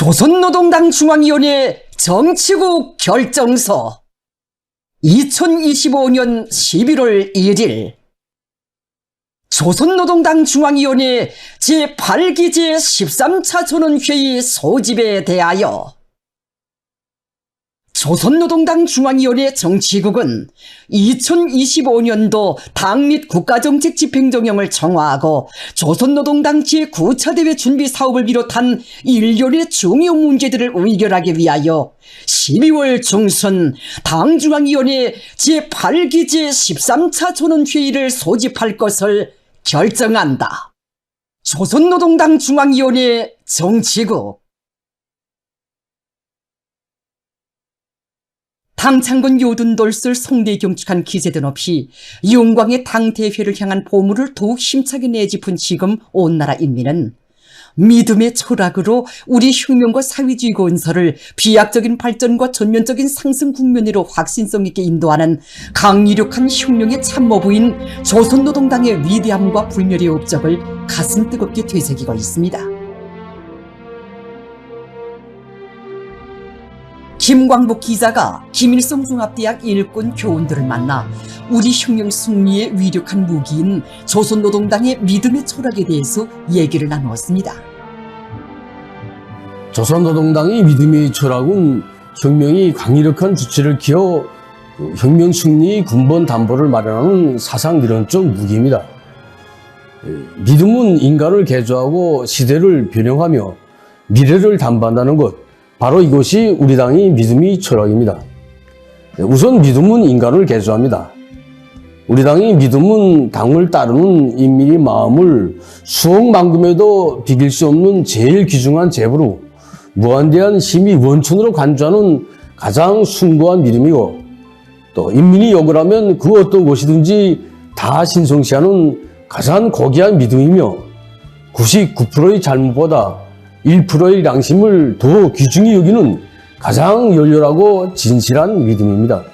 조선노동당 중앙위원회 정치국 결정서 2025년 11월 1일 조선노동당 중앙위원회 제8기제 13차 전원회의 소집에 대하여 조선노동당 중앙위원회 정치국은 2025년도 당 및 국가정책 집행정령을 정화하고 조선노동당 제9차 대회 준비 사업을 비롯한 일련의 중요 문제들을 의결하기 위하여 12월 중순 당 중앙위원회 제8기제 13차 전원회의를 소집할 것을 결정한다. 조선노동당 중앙위원회 정치국 당창건 요둔돌술 송대경축한 기세든 없이 영광의 당대회를 향한 보물을 더욱 힘차게 내짚은 지금 온 나라 인민은 믿음의 철학으로 우리 혁명과 사회주의 건설을 비약적인 발전과 전면적인 상승 국면으로 확신성 있게 인도하는 강력한 혁명의 참모부인 조선노동당의 위대함과 불멸의 업적을 가슴 뜨겁게 되새기고 있습니다. 김광복 기자가 김일성 종합대학 일꾼 교원들을 만나 우리 혁명 승리의 위력한 무기인 조선노동당의 믿음의 철학에 대해서 얘기를 나누었습니다. 조선노동당의 믿음의 철학은 혁명이 강력한 주체를 기어 혁명 승리 군번 담보를 마련하는 사상 이론적 무기입니다. 믿음은 인간을 개조하고 시대를 변형하며 미래를 담보한다는 것, 바로 이것이 우리 당의 믿음의 철학입니다. 우선 믿음은 인간을 개조합니다. 우리 당의 믿음은 당을 따르는 인민의 마음을 수억만금에도 비길 수 없는 제일 귀중한 재부로 무한대한 힘이 원천으로 간주하는 가장 숭고한 믿음이고, 또 인민이 욕을 그 어떤 것이든지 다 신성시하는 가장 고귀한 믿음이며 99%의 잘못보다 1%의 양심을 더 귀중히 여기는 가장 열렬하고 진실한 믿음입니다.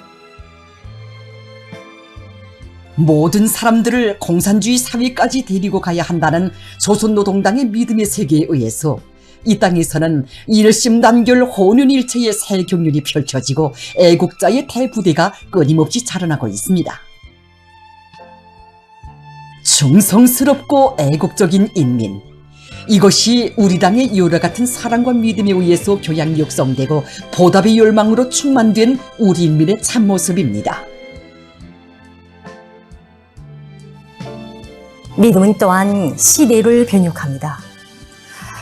모든 사람들을 공산주의 사회까지 데리고 가야 한다는 조선노동당의 믿음의 세계에 의해서 이 땅에서는 일심단결 혼연일체의 새 경륜이 펼쳐지고 애국자의 대부대가 끊임없이 자라나고 있습니다. 충성스럽고 애국적인 인민, 이것이 우리 당의 여러 같은 사랑과 믿음에 의해서 교양 육성되고 보답의 열망으로 충만된 우리 인민의 참모습입니다. 믿음은 또한 시대를 변혁합니다.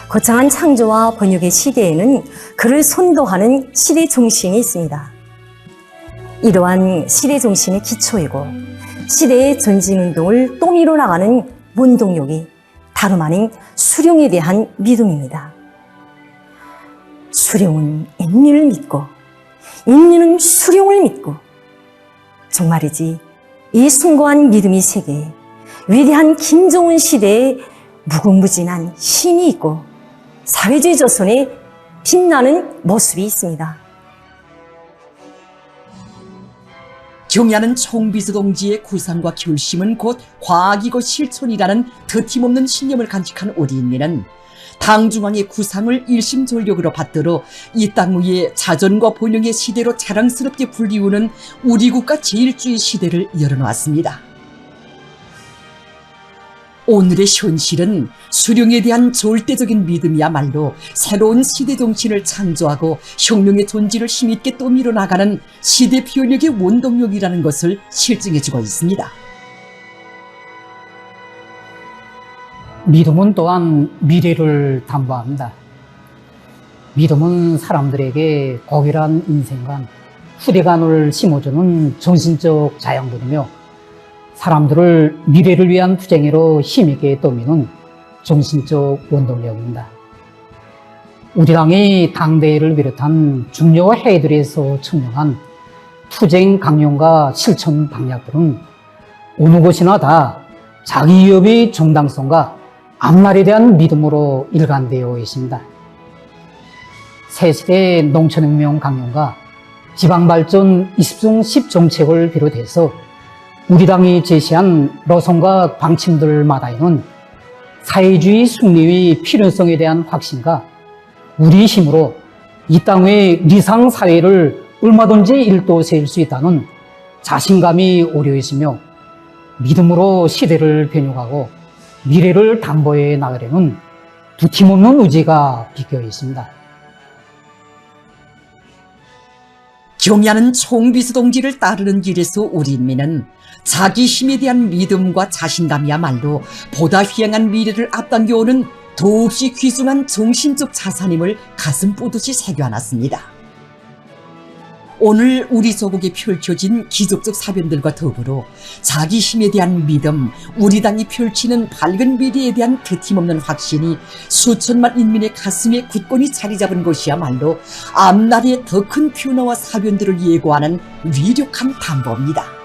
거창한 창조와 번역의 시대에는 그를 선도하는 시대 정신이 있습니다. 이러한 시대 정신의 기초이고 시대의 전진운동을 또 밀어나가는 원동력이 다름 아닌 수령에 대한 믿음입니다. 수령은 인민을 믿고 인민은 수령을 믿고, 정말이지 이 숭고한 믿음의 세계에 위대한 김정은 시대에 무궁무진한 힘이 있고 사회주의 조선에 빛나는 모습이 있습니다. 경야는 총비서 동지의 구상과 결심은 곧 과학이고 실천이라는 드팀없는 신념을 간직한 우리 인민은 당 중앙의 구상을 일심전력으로 받들어 이 땅 위에 자전과 번영의 시대로 자랑스럽게 불리우는 우리 국가 제일주의 시대를 열어놓았습니다. 오늘의 현실은 수령에 대한 절대적인 믿음이야말로 새로운 시대 정신을 창조하고 혁명의 존재를 힘있게 또 밀어나가는 시대 변혁의 원동력이라는 것을 실증해주고 있습니다. 믿음은 또한 미래를 담보합니다. 믿음은 사람들에게 고결한 인생관, 후대간을 심어주는 정신적 자양분이며 사람들을 미래를 위한 투쟁으로 힘있게 떠미는 정신적 원동력입니다. 우리 당이 당대회를 비롯한 중요 회의들에서 청명한 투쟁 강령과 실천 방향들은 어느 곳이나 다 자기 위협의 정당성과 앞날에 대한 믿음으로 일관되어 있습니다. 새시대 농촌혁명 강령과 지방발전 20중 10정책을 비롯해서 우리 당이 제시한 노선과 방침들마다에는 사회주의 승리의 필요성에 대한 확신과 우리 힘으로 이 땅의 리상 사회를 얼마든지 일도세울 수 있다는 자신감이 오려 있으며 믿음으로 시대를 변혁하고 미래를 담보해 나가려는 두팀없는 의지가 비껴 있습니다. 경야는 총비수 동지를 따르는 길에서 우리 인민은 자기 힘에 대한 믿음과 자신감이야말로 보다 휘황한 미래를 앞당겨오는 더없이 귀중한 정신적 자산임을 가슴 뽀듯이 새겨안았습니다. 오늘 우리 조국에 펼쳐진 기적적 사변들과 더불어 자기 힘에 대한 믿음, 우리 당이 펼치는 밝은 미래에 대한 드팀없는 확신이 수천만 인민의 가슴에 굳건히 자리 잡은 것이야말로 앞날의 더 큰 변화와 사변들을 예고하는 위력한 담보입니다.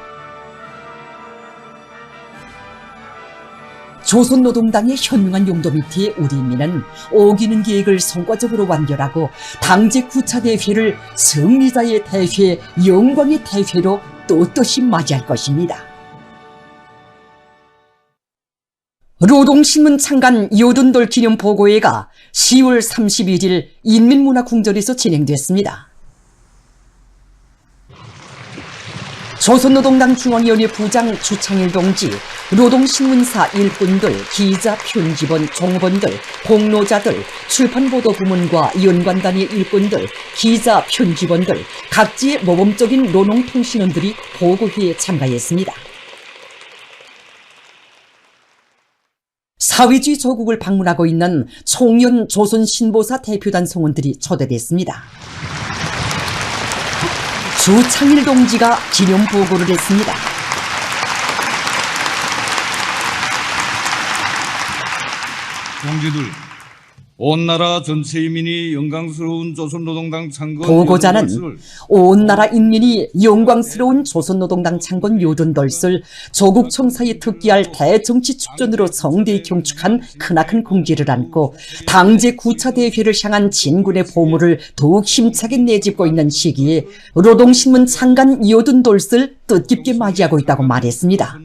조선노동당의 현명한 용도 밑에 우리 인민은 오기는 계획을 성과적으로 완결하고 당제 9차 대회를 승리자의 대회, 영광의 대회로 떳떳이 맞이할 것입니다. 노동신문 창간 요든돌 기념보고회가 10월 31일 인민문화궁전에서 진행됐습니다. 조선노동당 중앙위원회 부장 주창일 동지, 노동신문사 일꾼들, 기자, 편집원, 종업원들, 공로자들, 출판보도부문과 연관단의 일꾼들, 기자, 편집원들, 각지의 모범적인 노동통신원들이 보고회에 참가했습니다. 사회주의 조국을 방문하고 있는 총연 조선신보사 대표단 성원들이 초대됐습니다. 주창일 동지가 기념보고를 했습니다. 동지들, 온 나라 전체 인민이 영광스러운 조선노동당 창건 보고자는 온 나라 인민이 영광스러운 조선노동당 창건 요든덜을 조국 청사에 특기할 대정치 축전으로 성대히 경축한 크나큰 공지를 안고 당제 9차 대회를 향한 진군의 보물을 더욱 힘차게 내짚고 있는 시기에 노동신문 창간 요든덜을 뜻깊게 맞이하고 있다고 말했습니다.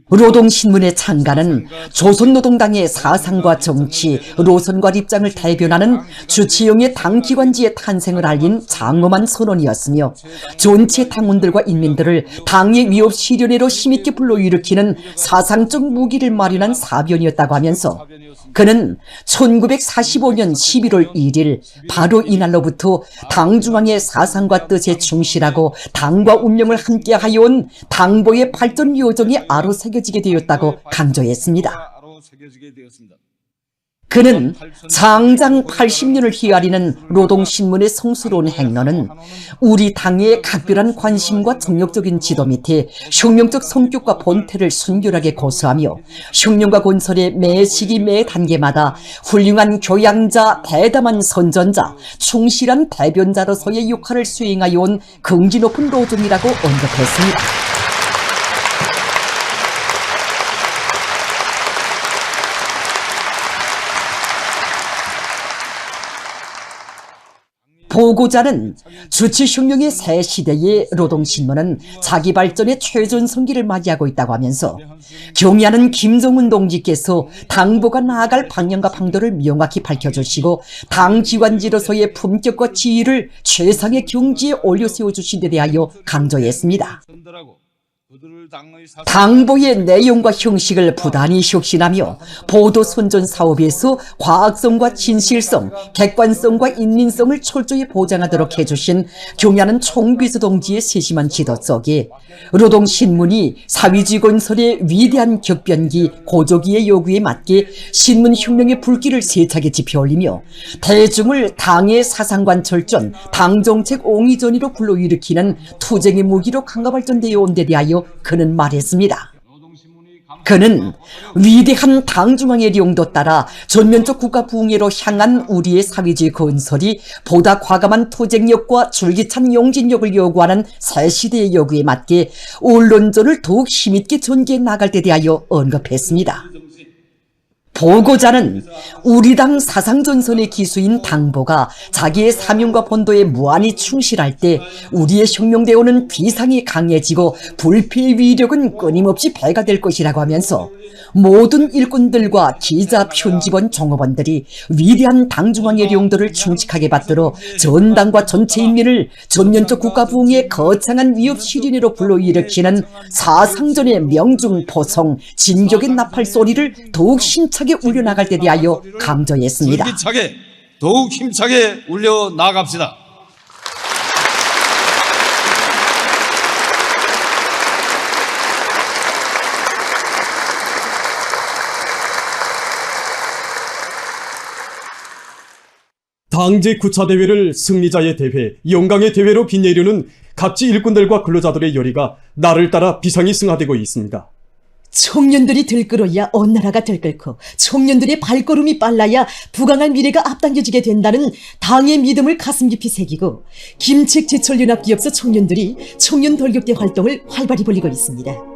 노동신문의 창간은 조선노동당의 사상과 정치, 노선과 입장을 대변하는 주치영의 당기관지의 탄생을 알린 장엄한 선언이었으며 전체 당원들과 인민들을 당의 위협 실현회로 힘있게 불러일으키는 사상적 무기를 마련한 사변이었다고 하면서 그는 1945년 11월 1일 바로 이날로부터 당중앙의 사상과 뜻에 충실하고 당과 운명을 함께하여 온 당보의 발전 요정이 아로 새겨지게 되었다고 강조했습니다. 그는 장장 80년을 헤아리는 노동신문의 성스러운 행로는 우리 당의 각별한 관심과 정력적인 지도 밑에 혁명적 성격과 본태를 순결하게 고수하며 혁명과 건설의 매 시기 매 단계마다 훌륭한 교양자, 대담한 선전자, 충실한 대변자로서의 역할을 수행하여 온 긍지 높은 노정이라고 언급했습니다. 보고자는 주치혁명의 새 시대의 노동신문은 자기 발전의 최전성기를 맞이하고 있다고 하면서 경의하는 김정은 동지께서 당보가 나아갈 방향과 방도를 명확히 밝혀주시고 당 기관지로서의 품격과 지위를 최상의 경지에 올려세워주신 데 대하여 강조했습니다. 당보의 내용과 형식을 부단히 혁신하며 보도 선전 사업에서 과학성과 진실성, 객관성과 인민성을 철저히 보장하도록 해주신 경야는 총비수 동지의 세심한 지도 속에 노동신문이 사회주의 건설의 위대한 격변기 고조기의 요구에 맞게 신문혁명의 불길을 세차게 지펴올리며 대중을 당의 사상관 철전, 당정책 옹이전이로 불러일으키는 투쟁의 무기로 강화 발전되어 온 데 대하여 그는 말했습니다. 그는 위대한 당중앙의 용도 따라 전면적 국가 부흥회로 향한 우리의 사회주의 건설이 보다 과감한 투쟁력과 줄기찬 용진력을 요구하는 새 시대의 요구에 맞게 언론전을 더욱 힘있게 전개해 나갈 데 대하여 언급했습니다. 보고자는 우리 당 사상전선의 기수인 당보가 자기의 사명과 본도에 무한히 충실할 때 우리의 혁명되어오는 비상이 강해지고 불패의 위력은 끊임없이 배가 될 것이라고 하면서 모든 일꾼들과 기자, 편집원, 종업원들이 위대한 당중앙의 용도를 충직하게 받들어 전당과 전체 인민을 전면적 국가 부흥의 거창한 위협 시련으로 불러일으키는 사상전의 명중 포성, 진격의 나팔 소리를 더욱 힘차게 울려나갈 때 대하여 강조했습니다. 줄기차게 더욱 힘차게 울려 나갑시다. 당제 9차 대회를 승리자의 대회, 영광의 대회로 빛내려는 각지 일꾼들과 근로자들의 열의가 날을 따라 비상이 승화되고 있습니다. 청년들이 들끓어야 온 나라가 들끓고 청년들의 발걸음이 빨라야 부강한 미래가 앞당겨지게 된다는 당의 믿음을 가슴 깊이 새기고 김책제철연합기업소 청년들이 청년 돌격대 활동을 활발히 벌이고 있습니다.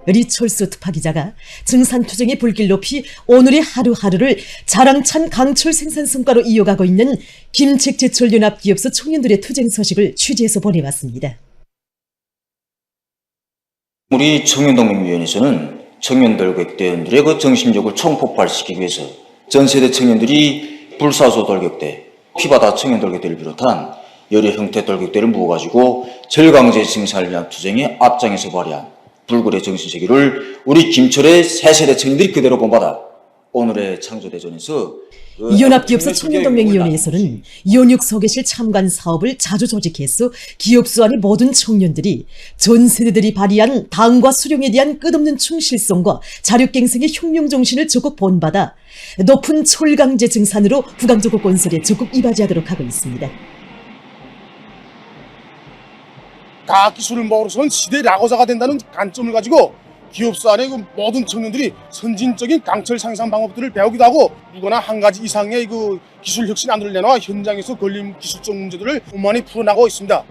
리철수 특파기자가 증산투쟁의 불길 높이 오늘의 하루하루를 자랑찬 강철 생산 성과로 이어가고 있는 김책제철연합기업소 청년들의 투쟁 소식을 취재해서 보내왔습니다. 우리 청년동맹위원회에서는 청년돌격대원들의 그 정신력을 총폭발시키기 위해서 전세대 청년들이 불사조 돌격대, 피바다 청년돌격대를 비롯한 여러 형태 돌격대를 모아가지고 절강제 생산을 위한 투쟁에 앞장에서 발휘한 불굴의 정신세계를 우리 김철의 새세대 청년들이 그대로 본받아 오늘의 창조대전에서 연합기업소 청년동맹위원회에서는 연육 소개실 참관 사업을 자주 조직해서 기업소 안의 모든 청년들이 전 세대들이 발휘한 당과 수령에 대한 끝없는 충실성과 자력갱생의 혁명정신을 적극 본받아 높은 철강제 증산으로 부강조국 건설에 적극 이바지하도록 하고 있습니다. 과학기술을 모으로서는 시대의 낙오자가 된다는 관점을 가지고 기업소 안에 그 모든 청년들이 선진적인 강철 생산 방법들을 배우기도 하고 누구나 한 가지 이상의 그 기술 혁신 안을 내놓아 현장에서 걸린 기술적 문제들을 원만히 풀어나가고 있습니다.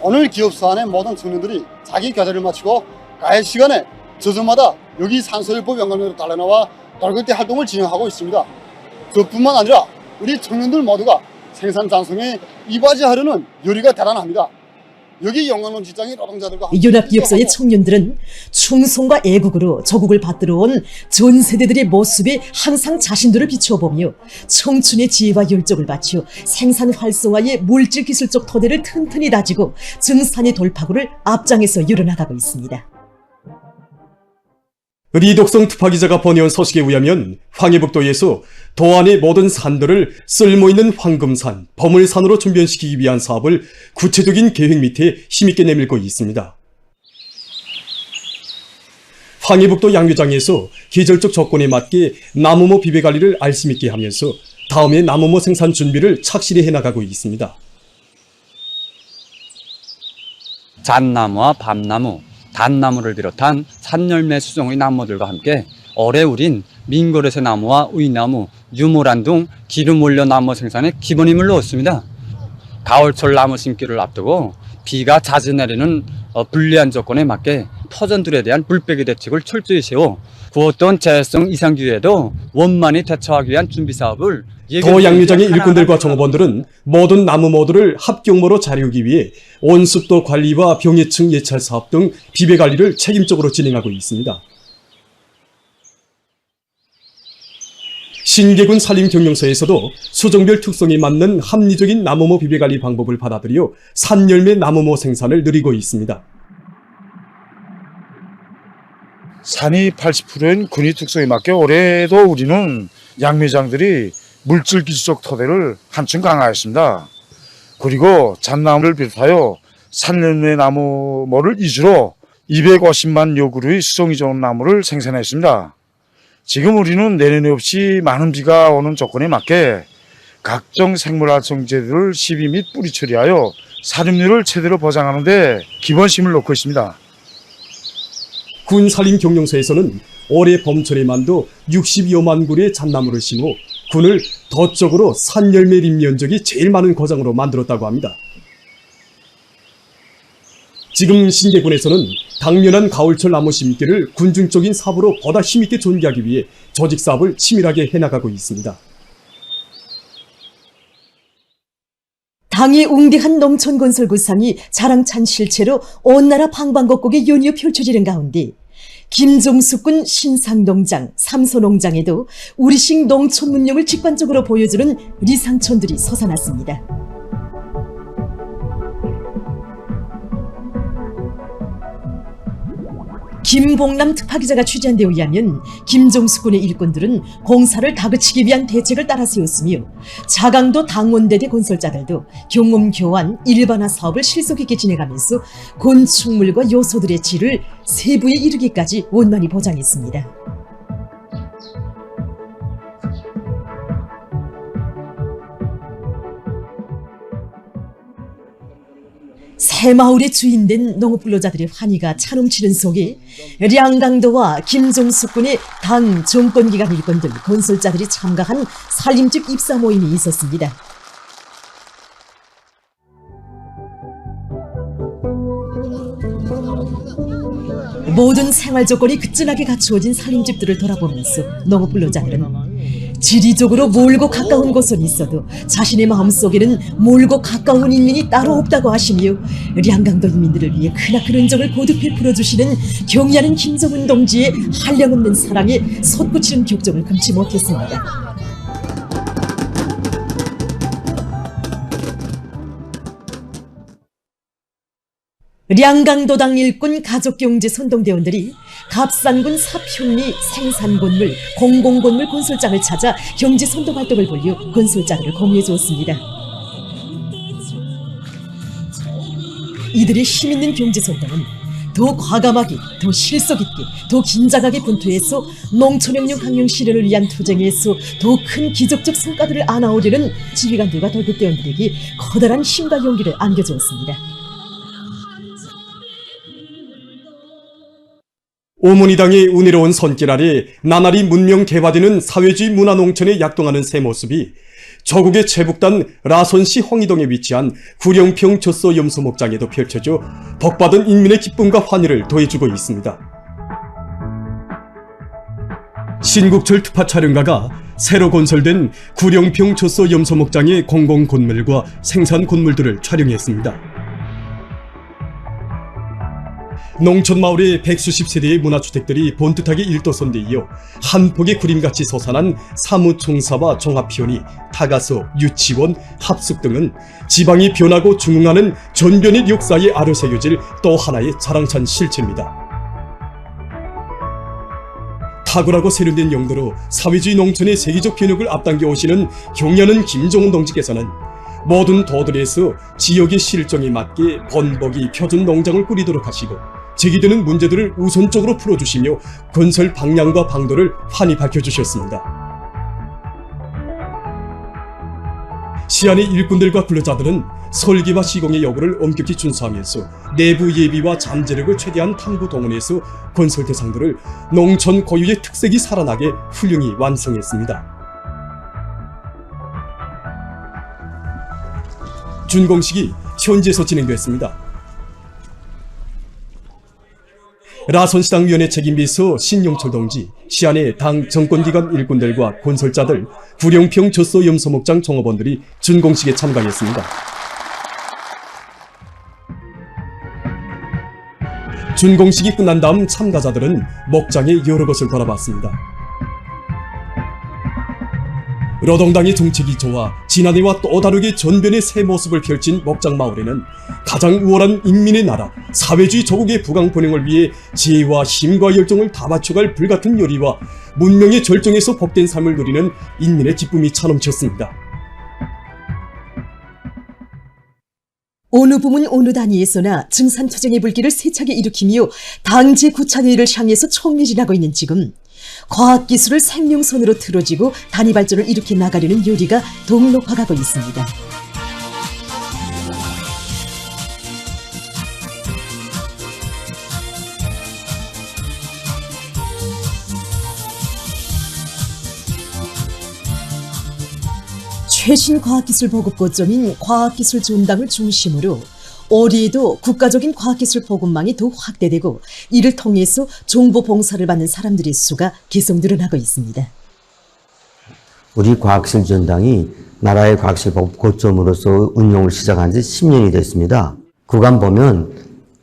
오늘 기업소 안에 모든 청년들이 자기 과제를 마치고 가해 시간에 저저마다 여기 산소일법 연관으로 달려나와 돌격대 활동을 진행하고 있습니다. 그뿐만 아니라 우리 청년들 모두가 생산 장성에 이바지하려는 열의가 대단합니다. 여기 영광론 직장의 노동자들과 연합기업소의 청년들은 충성과 애국으로 조국을 받들어 온 전 세대들의 모습에 항상 자신들을 비추어보며 청춘의 지혜와 열정을 바치어 생산 활성화의 물질 기술적 토대를 튼튼히 다지고 증산의 돌파구를 앞장에서 이뤄나가고 있습니다. 리덕성 특파기자가 보내온 소식에 의하면 황해북도에서 도안의 모든 산들을 쓸모있는 황금산, 보물산으로 준변시키기 위한 사업을 구체적인 계획 밑에 힘있게 내밀고 있습니다. 황해북도 양묘장에서 계절적 조건에 맞게 나무모 비배관리를 알심있게 하면서 다음에 나무모 생산 준비를 착실히 해나가고 있습니다. 잣나무와 밤나무, 단나무를 비롯한 산열매 수종의 나무들과 함께 오래 우린 민고래새 나무와 의나무, 유모란 등 기름 올려 나무 생산에 기본힘을 넣었습니다. 가을철 나무 심기를 앞두고 비가 자주 내리는 불리한 조건에 맞게 터전들에 대한 물배기 대책을 철저히 세워 구었던 재해성 이상 기후에도 원만히 대처하기 위한 준비 사업을 도 양묘장의 일꾼들과 종업원들은 모든 나무 모두를 합경모로 자리우기 위해 온습도 관리와 병해충 예찰 사업 등 비배 관리를 책임적으로 진행하고 있습니다. 신계군 산림경영서에서도 수종별 특성에 맞는 합리적인 나무모 비배 관리 방법을 받아들여 산열매 나무모 생산을 늘리고 있습니다. 산이 80%인 군위 특성에 맞게 올해도 우리는 양묘장들이 물질 기술적 토대를 한층 강화했습니다. 그리고 잣나무를 비롯하여 산열매 나무모를 위주로 250만 요구류의 수성이 좋은 나무를 생산했습니다. 지금 우리는 내년에 없이 많은 비가 오는 조건에 맞게 각종 생물활성제들을 시비 및 뿌리 처리하여 사료율을 최대로 보장하는 데 기본심을 놓고 있습니다. 군 산림경영서에서는 올해 봄철에만도 62여만 그루의 잣나무를 심어 군을 덧적으로 산열매 림 면적이 제일 많은 고장으로 만들었다고 합니다. 지금 신계군에서는 당면한 가을철 나무 심기를 군중적인 사업으로 보다 힘있게 전개하기 위해 조직 사업을 치밀하게 해나가고 있습니다. 당의 웅대한 농촌건설 구상이 자랑찬 실체로 온 나라 방방곡곡에 연이어 펼쳐지는 가운데 김종숙군 신상농장, 삼소농장에도 우리식 농촌 문명을 직관적으로 보여주는 리상촌들이 솟아났습니다. 김봉남 특파기자가 취재한 데 의하면 김종숙군의 일꾼들은 공사를 다그치기 위한 대책을 따라 세웠으며 자강도 당원대대 건설자들도 경험 교환, 일반화 사업을 실속 있게 진행하면서 건축물과 요소들의 질을 세부에 이르기까지 원만히 보장했습니다. 새마을의 주인된 농업근로자들의 환희가 차넘치는 속에 량강도와 김종숙군의 당 정권기관 일꾼들, 건설자들이 참가한 살림집 입사 모임이 있었습니다. 모든 생활 조건이 그진하게 갖추어진 살림집들을 돌아보면서 농업근로자들은 지리적으로 멀고 가까운 곳은 있어도 자신의 마음속에는 멀고 가까운 인민이 따로 없다고 하시며 량강도 인민들을 위해 크나큰 은정을 거듭 베풀어 주시는 경의하는 김정은 동지의 한량없는 사랑에 솟구치는 격정을 금치 못했습니다. 량강도당 일꾼 가족경제 선동대원들이 갑산군 사편리 생산건물, 공공건물 건설장을 찾아 경제 선동활동을 벌여 건설자들을 공유해 주었습니다. 이들의 힘있는 경제 선동은 더 과감하게, 더 실속있게, 더 긴장하게 분투해서 농촌혁명 강령 실현을 위한 투쟁에서 더 큰 기적적 성과들을 안아오려는 지휘관들과 돌격대원들에게 커다란 힘과 용기를 안겨주었습니다. 오모니당의 은혜로운 손길 아래 나날이 문명 개화되는 사회주의 문화농촌에 약동하는 새 모습이 저국의 최북단 라선시 홍이동에 위치한 구령평 젖소 염소목장에도 펼쳐져 복받은 인민의 기쁨과 환희를 더해주고 있습니다. 신국철 특파 촬영가가 새로 건설된 구령평 젖소 염소목장의 공공건물과 생산건물들을 촬영했습니다. 농촌마을의 100수십 세대의 문화주택들이 본뜻하게 일도선대 이어 한 폭의 그림같이 솟아난 사무총사와 종합피원이 타가서, 유치원, 합숙 등은 지방이 변하고 중흥하는 전변의 역사에 아려새겨질 또 하나의 자랑찬 실체입니다. 탁월하고 세련된 용도로 사회주의 농촌의 세계적 변혁을 앞당겨 오시는 경의하는 김정은 동지께서는 모든 도들에서 지역의 실정에 맞게 번복이 표준 농장을 꾸리도록 하시고 제기되는 문제들을 우선적으로 풀어주시며 건설 방향과 방도를 환히 밝혀주셨습니다. 시안의 일꾼들과 근로자들은 설계와 시공의 여부를 엄격히 준수하면서 내부 예비와 잠재력을 최대한 탐구 동원해서 건설 대상들을 농촌 고유의 특색이 살아나게 훌륭히 완성했습니다. 준공식이 현지에서 진행됐습니다. 라선시당 위원회 책임비서 신용철 동지, 시안의 당 정권기관 일꾼들과 건설자들, 구령평 젖소 염소목장 종업원들이 준공식에 참가했습니다. 준공식이 끝난 다음 참가자들은 목장의 여러 것을 돌아봤습니다. 노동당의 정책이 좋아 지난해와 또 다르게 전변의 새 모습을 펼친 목장마을에는 가장 우월한 인민의 나라, 사회주의 조국의 부강 번영을 위해 지혜와 힘과 열정을 다 바쳐갈 불같은 열의와 문명의 절정에서 복된 삶을 누리는 인민의 기쁨이 차넘쳤습니다. 어느 부문 어느 단위에서나 증산투쟁의 불길을 세차게 일으키며 당 제9차회의를 향해서 총매진하고 있는 지금 과학기술을 생명선으로 틀어지고 단위 발전을 일으켜 나가려는 요리가 더욱 높아가고 있습니다. 최신 과학기술 보급 거점인 과학기술 전당을 중심으로 올해에도 국가적인 과학기술 보급망이 더욱 확대되고 이를 통해서 정보 봉사를 받는 사람들의 수가 계속 늘어나고 있습니다. 우리 과학기술 전당이 나라의 과학기술 보급 거점으로서 운영을 시작한 지 10년이 됐습니다. 그간 보면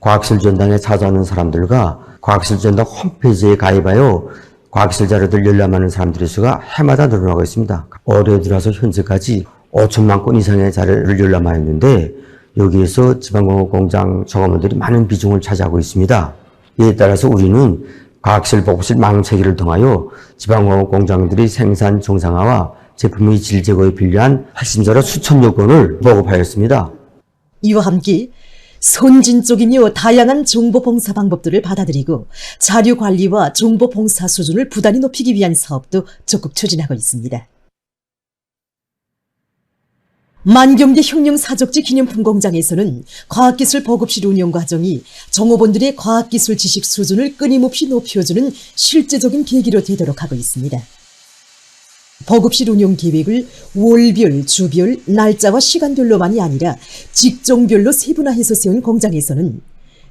과학기술 전당에 찾아오는 사람들과 과학기술 전당 홈페이지에 가입하여 과학기술 자료들 열람하는 사람들의 수가 해마다 늘어나고 있습니다. 올해 들어서 현재까지 5천만 건 이상의 자료를 열람하였는데 여기에서 지방공업공장 종업원들이 많은 비중을 차지하고 있습니다. 이에 따라서 우리는 과학기술 보급실 망체계를 통하여 지방공업공장들이 생산 정상화와 제품의 질 제거에 필요한 핵심 자료 수천여 건을 보급하였습니다. 이와 함께 선진적이며 다양한 정보 봉사 방법들을 받아들이고 자료 관리와 정보 봉사 수준을 부단히 높이기 위한 사업도 적극 추진하고 있습니다. 만경대 혁명사적지 기념품 공장에서는 과학기술 보급실 운영 과정이 종업원들의 과학기술 지식 수준을 끊임없이 높여주는 실제적인 계기로 되도록 하고 있습니다. 보급실 운영 계획을 월별, 주별, 날짜와 시간별로만이 아니라 직종별로 세분화해서 세운 공장에서는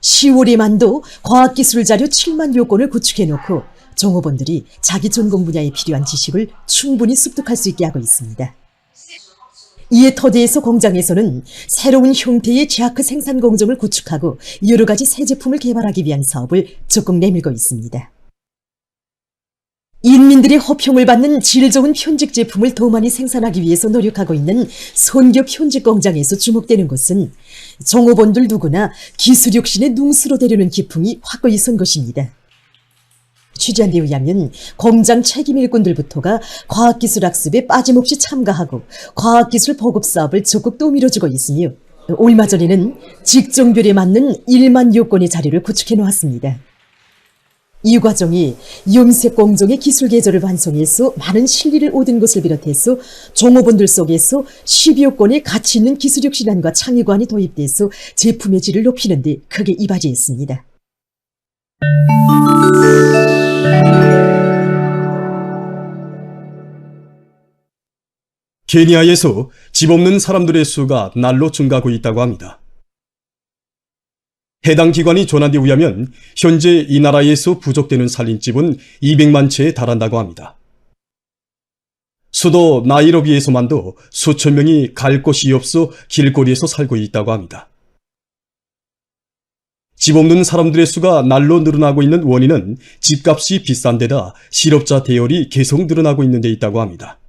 10월에만도 과학기술 자료 7만여 건을 구축해놓고 종업원들이 자기 전공 분야에 필요한 지식을 충분히 습득할 수 있게 하고 있습니다. 이에 터대에서 공장에서는 새로운 형태의 제아크 생산 공정을 구축하고 여러 가지 새 제품을 개발하기 위한 사업을 적극 내밀고 있습니다. 인민들의 호평을 받는 질 좋은 편집 제품을 더 많이 생산하기 위해서 노력하고 있는 선교 편집 공장에서 주목되는 것은 종업원들 누구나 기술 혁신의 둥수로 되려는 기풍이 확고히 선 것입니다. 취재한 데 의하면 공장 책임 일꾼들부터가 과학기술 학습에 빠짐없이 참가하고 과학기술 보급 사업을 적극 떠밀어주고 있으며 얼마 전에는 직종별에 맞는 1만여 건의 자료를 구축해 놓았습니다. 이 과정이 염색 공정의 기술 계절을 완성해서 많은 실리를 얻은 것을 비롯해서 종업원들 속에서 10여 건의 가치 있는 기술 혁신안과 창의관이 도입돼서 제품의 질을 높이는 데 크게 이바지했습니다. 케니아에서 집 없는 사람들의 수가 날로 증가하고 있다고 합니다. 해당 기관이 전한 데 의하면 현재 이 나라에서 부족되는 살림집은 200만 채에 달한다고 합니다. 수도 나이로비에서만도 수천 명이 갈 곳이 없어 길거리에서 살고 있다고 합니다. 집 없는 사람들의 수가 날로 늘어나고 있는 원인은 집값이 비싼 데다 실업자 대열이 계속 늘어나고 있는 데 있다고 합니다.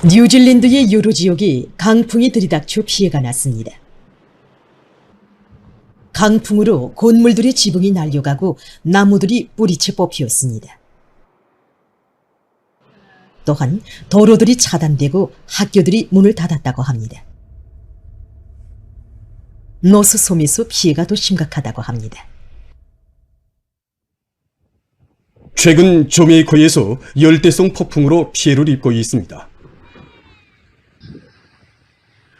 뉴질랜드의 여러 지역에 강풍이 들이닥쳐 피해가 났습니다. 강풍으로 건물들의 지붕이 날려가고 나무들이 뿌리채 뽑히었습니다. 또한 도로들이 차단되고 학교들이 문을 닫았다고 합니다. 노스솜에서 피해가 더 심각하다고 합니다. 최근 저메이커에서 열대성 폭풍으로 피해를 입고 있습니다.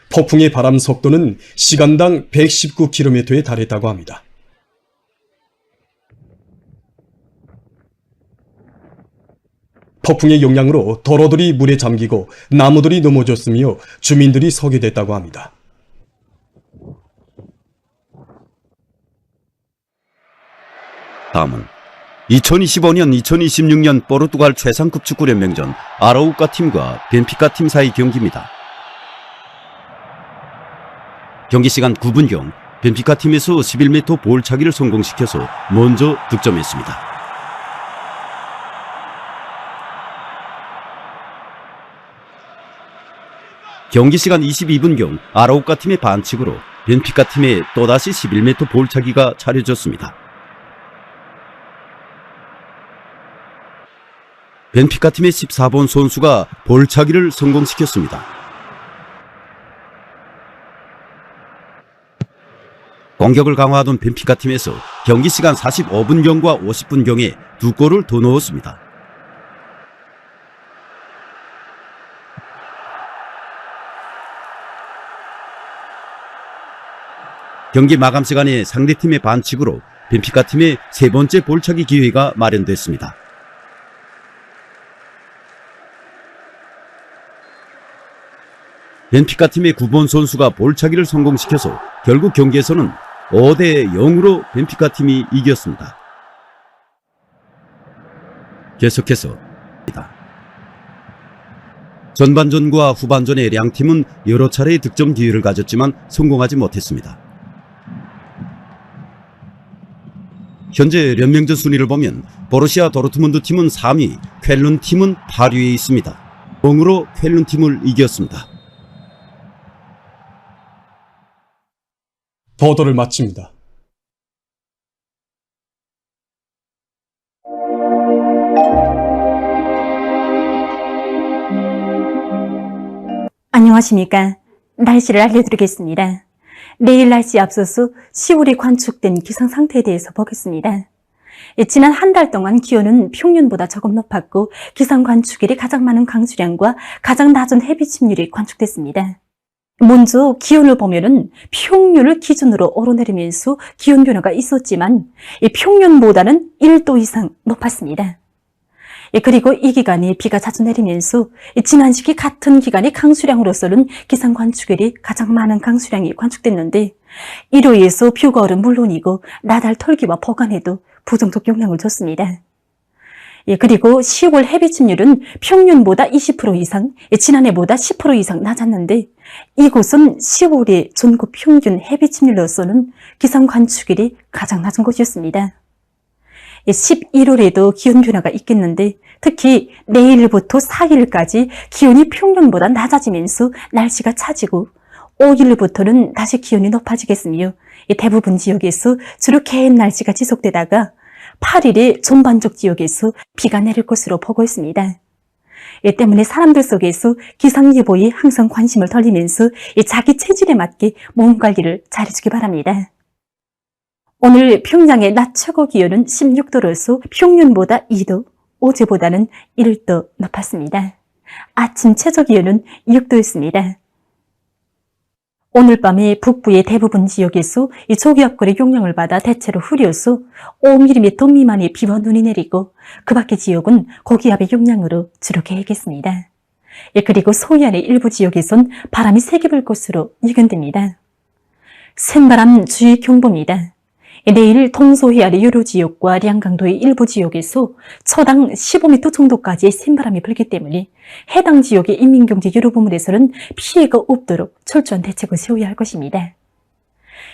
폭풍의 바람 속도는 시간당 119km에 달했다고 합니다. 폭풍의 영향으로 도로들이 물에 잠기고 나무들이 넘어졌으며 주민들이 소개됐다고 합니다. 다음은 2025년 2026년 포르투갈 최상급 축구 연맹전 아라우카 팀과 벤피카 팀 사이 경기입니다. 경기 시간 9분경 벤피카 팀에서 11m 볼차기를 성공시켜서 먼저 득점했습니다. 경기 시간 22분경 아라우카 팀의 반칙으로 벤피카 팀에 또다시 11m 볼차기가 차려졌습니다. 벤피카 팀의 14번 선수가 볼차기를 성공시켰습니다. 공격을 강화하던 벤피카 팀에서 경기 시간 45분경과 50분경에 2골을 더 넣었습니다. 경기 마감 시간에 상대팀의 반칙으로 벤피카 팀의 세 번째 볼차기 기회가 마련됐습니다. 벤피카 팀의 9번 선수가 볼차기를 성공시켜서 결국 경기에서는 5대 0으로 벤피카 팀이 이겼습니다. 계속해서 전반전과 후반전에 양팀은 여러 차례의 득점 기회를 가졌지만 성공하지 못했습니다. 현재 연맹전 순위를 보면 보루시아 도르트문드 팀은 3위, 쾰른 팀은 8위에 있습니다. 0으로 쾰른 팀을 이겼습니다. 보도를 마칩니다. 안녕하십니까. 날씨를 알려드리겠습니다. 내일 날씨에 앞서서 10월에 관측된 기상 상태에 대해서 보겠습니다. 지난 한 달 동안 기온은 평년보다 조금 높았고 기상 관측일이 가장 많은 강수량과 가장 낮은 해비 침률이 관측됐습니다. 먼저 기온을 보면은 평년을 기준으로 오르내리면서 기온 변화가 있었지만 이 평년보다는 1도 이상 높았습니다. 그리고 이 기간에 비가 자주 내리면서 지난 시기 같은 기간의 강수량으로서는 기상 관측일이 가장 많은 강수량이 관측됐는데 이로 인해서 뷰거울은 물론이고 나달 털기와 보관에도 부정적 영향을 줬습니다. 그리고 10월 해비 침률은 평년보다 20% 이상, 지난해보다 10% 이상 낮았는데 이곳은 10월의 전국 평균 해비 침률로서는 기상 관측일이 가장 낮은 곳이었습니다. 11월에도 기온 변화가 있겠는데 특히 내일부터 4일까지 기온이 평년보다 낮아지면서 날씨가 차지고 5일부터는 다시 기온이 높아지겠으며 대부분 지역에서 주로 개인 날씨가 지속되다가 8일에 전반적 지역에서 비가 내릴 것으로 보고 있습니다. 이 때문에 사람들 속에서 기상예보에 항상 관심을 돌리면서 자기 체질에 맞게 몸 관리를 잘해주기 바랍니다. 오늘 평양의 낮 최고 기온은 16도로서 평년보다 2도, 어제보다는 1도 높았습니다. 아침 최저 기온은 6도였습니다. 오늘 밤에 북부의 대부분 지역에서 이 초기압골의 영향을 받아 대체로 흐려서 5mm 미만의 비와 눈이 내리고 그 밖의 지역은 고기압의 영향으로 주로 개겠습니다. 그리고 서해안의 일부 지역에선 바람이 세게 불 것으로 예견됩니다. 센바람 주의 경보입니다. 내일 동서해안의 여러 지역과 량강도의 일부 지역에서 초당 15m 정도까지의 센바람이 불기 때문에 해당 지역의 인민경제 여러 부문에서는 피해가 없도록 철저한 대책을 세워야 할 것입니다.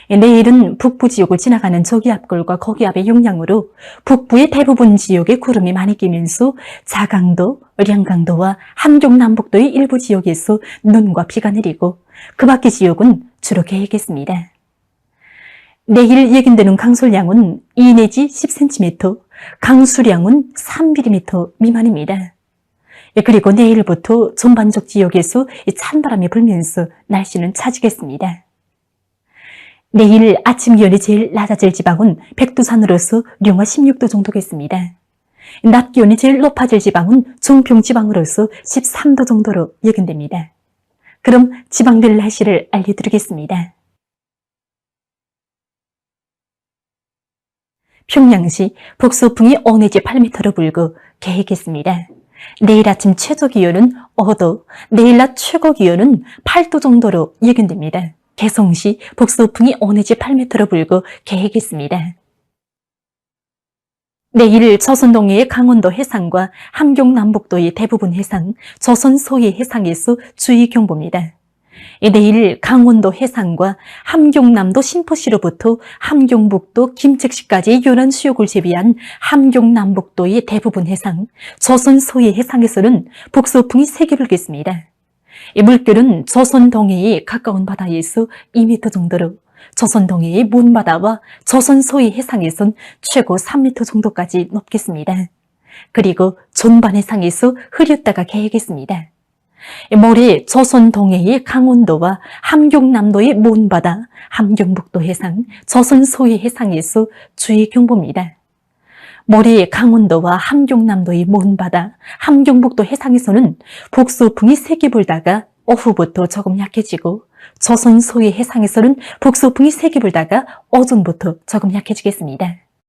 내일은 북부 지역을 지나가는 저기압골과 거기압의 영향으로 북부의 대부분 지역에 구름이 많이 끼면서 자강도, 량강도와 함경 남북도의 일부 지역에서 눈과 비가 내리고 그 밖의 지역은 주로 개겠습니다. 내일 예견되는 강솔량은 2 내지 10cm, 강수량은 3mm 미만입니다. 그리고 내일부터 전반적 지역에서 찬바람이 불면서 날씨는 차지겠습니다. 내일 아침 기온이 제일 낮아질 지방은 백두산으로서 영하 16도 정도겠습니다. 낮 기온이 제일 높아질 지방은 중평 지방으로서 13도 정도로 예견됩니다. 그럼 지방별 날씨를 알려드리겠습니다. 평양시 북서풍이 5 내지 8m로 불고 개겠습니다. 내일 아침 최저 기온은 5도, 내일 낮 최고 기온은 8도 정도로 예견됩니다. 개성시 북서풍이 5 내지 8m로 불고 개겠습니다. 내일 조선 동해의 강원도 해상과 함경 남북도의 대부분 해상, 조선 서해 해상에서 주의 경보입니다. 내일 강원도 해상과 함경남도 신포시로부터 함경북도 김책시까지의 요란 수역을 제비한 함경남북도의 대부분 해상, 조선 서해 해상에서는 북서풍이 세게 불겠습니다. 물결은 조선 동해의 가까운 바다에서 2m 정도로, 조선 동해의 먼 바다와 조선 서해 해상에선 최고 3m 정도까지 높겠습니다. 그리고 전반 해상에서 흐렸다가 개겠습니다. 모레 조선 동해의 강원도와 함경남도의 먼 바다, 함경북도 해상, 조선 서해 해상에서 주의 경보입니다. 모레 강원도와 함경남도의 먼 바다, 함경북도 해상에서는 북서풍이 세게 불다가 오후부터 조금 약해지고 조선 서해 해상에서는 북서풍이 세게 불다가 오전부터 조금 약해지겠습니다.